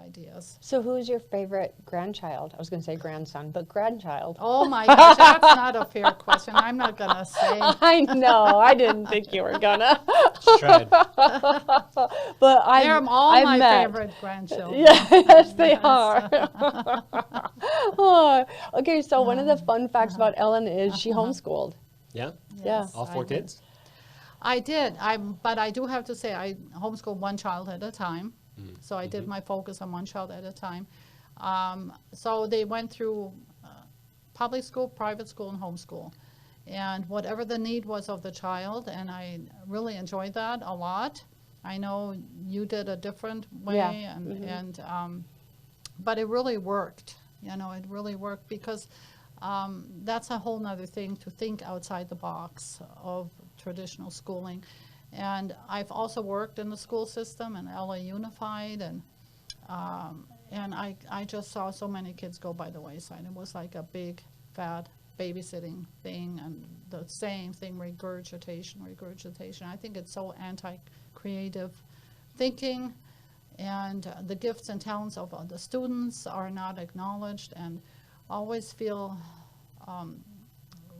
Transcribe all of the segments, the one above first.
ideas. So who's your favorite grandchild? I was going to say grandson, but grandchild. Oh my gosh, that's not a fair question. I'm not going to say. I know. I didn't think you were gonna. Tried. But They're all my met. favorite grandchildren. Yes, they Yes. are. Oh, okay, so one of the fun facts about Ellen is she homeschooled. Yeah? Yeah. Yes, All four I did. kids? I did. But I do have to say I homeschooled one child at a time. So I did my focus on one child at a time. So they went through public school, private school, and homeschool. And whatever the need was of the child, and I really enjoyed that a lot. I know you did a different way, Yeah. but it really worked. You know, it really worked because that's a whole nother thing, to think outside the box of traditional schooling. And I've also worked in the school system in LA Unified, and I just saw so many kids go by the wayside. It was like a big, fat babysitting thing, and the same thing, regurgitation. I think it's so anti-creative thinking, and the gifts and talents of the students are not acknowledged, and always feel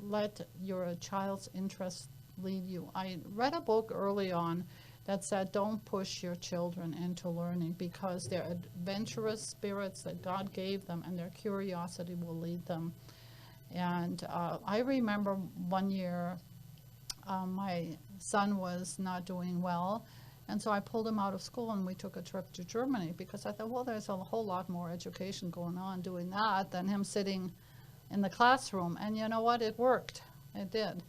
let your child's interest lead you. I read a book early on that said, don't push your children into learning, because they're adventurous spirits that God gave them, and their curiosity will lead them. And I remember one year my son was not doing well, and so I pulled him out of school and we took a trip to Germany, because I thought, well, there's a whole lot more education going on doing that than him sitting in the classroom. And you know what? It worked. It did.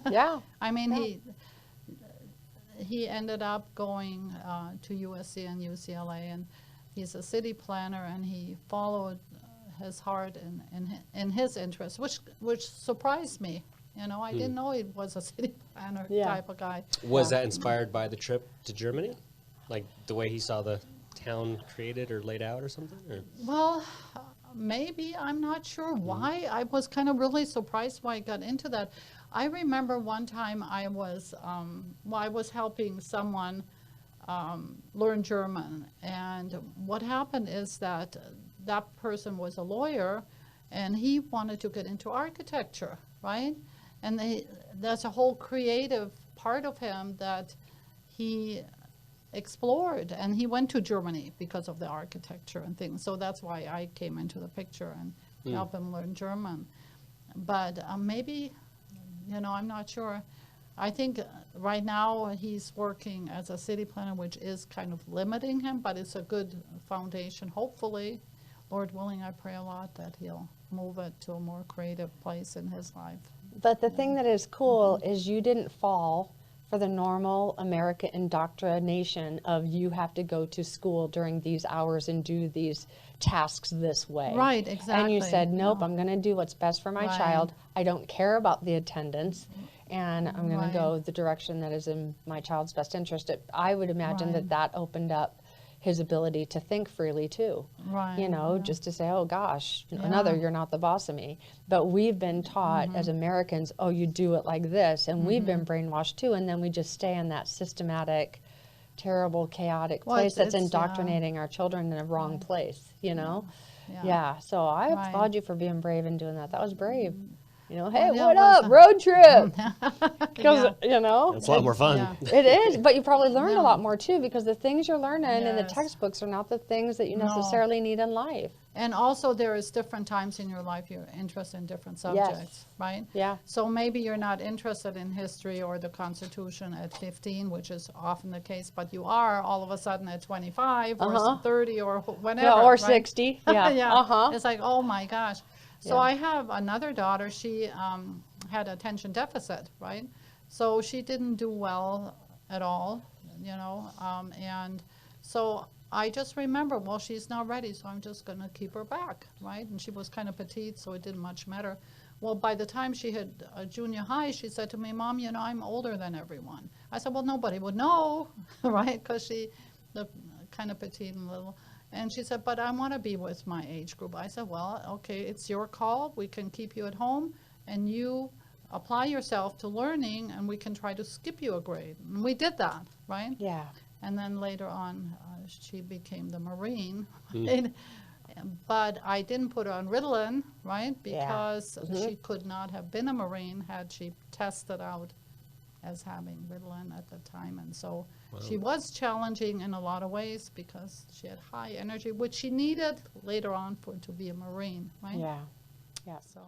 Yeah. I mean, he ended up going to USC and UCLA, and he's a city planner, and he followed his heart and his interests, which surprised me. You know, I didn't know he was a city planner type of guy. Was that inspired by the trip to Germany? Like the way he saw the town created or laid out or something? Or? Well, maybe. I'm not sure why. I was kind of really surprised why I got into that. I remember one time I was helping someone learn German, and what happened is that that person was a lawyer, and he wanted to get into architecture, right? And there's a whole creative part of him that he explored, and he went to Germany because of the architecture and things. So that's why I came into the picture and helped him learn German. But maybe, you know, I'm not sure. I think right now he's working as a city planner, which is kind of limiting him, but it's a good foundation. Hopefully, Lord willing, I pray a lot that he'll move it to a more creative place in his life. But the thing that is cool is you didn't fall for the normal American indoctrination of you have to go to school during these hours and do these tasks this way. Right, exactly. And you said, nope, No. I'm going to do what's best for my Right. child. I don't care about the attendance, and I'm going Right. to go the direction that is in my child's best interest. I would imagine Right. that opened up his ability to think freely too. Right. You know, yeah. just to say, oh gosh, Yeah. another, you're not the boss of me. But we've been taught as Americans, oh, you do it like this. And we've been brainwashed too. And then we just stay in that systematic, terrible, chaotic Well, place that's it's, indoctrinating our children in a wrong place, you know? Yeah. Yeah. So I Right. applaud you for being brave and doing that. That was brave. You know, hey, yeah, what it was up? Road trip. Yeah. Because, you know, It's a lot more fun. Yeah. it is, but you probably learned Yeah. a lot more too, because the things you're learning in the Yes. textbooks are not the things that you No. necessarily need in life. And also there is different times in your life you're interested in different subjects, right? Yeah. So maybe you're not interested in history or the Constitution at 15, which is often the case, but you are all of a sudden at 25 or 30 or whenever. Yeah, or right? 60. Yeah. yeah. It's like, oh my gosh. So Yeah. I have another daughter. She had attention deficit, right? So she didn't do well at all, you know, and so I just remember, well, she's not ready, so I'm just going to keep her back, right? And she was kind of petite, so it didn't much matter. Well, by the time she hit junior high, she said to me, Mom, you know, I'm older than everyone. I said, well, nobody would know, right? Because she looked kind of petite and little. And she said, but I want to be with my age group. I said, well, okay, it's your call. We can keep you at home, and you apply yourself to learning, and we can try to skip you a grade. And we did that, right? Yeah. And then later on, she became the Marine. Right? But I didn't put her on Ritalin, right? Yeah. Because she could not have been a Marine had she tested out as having Ritalin at the time. And so she was challenging in a lot of ways because she had high energy, which she needed later on to be a Marine, right? Yeah. Yeah. So.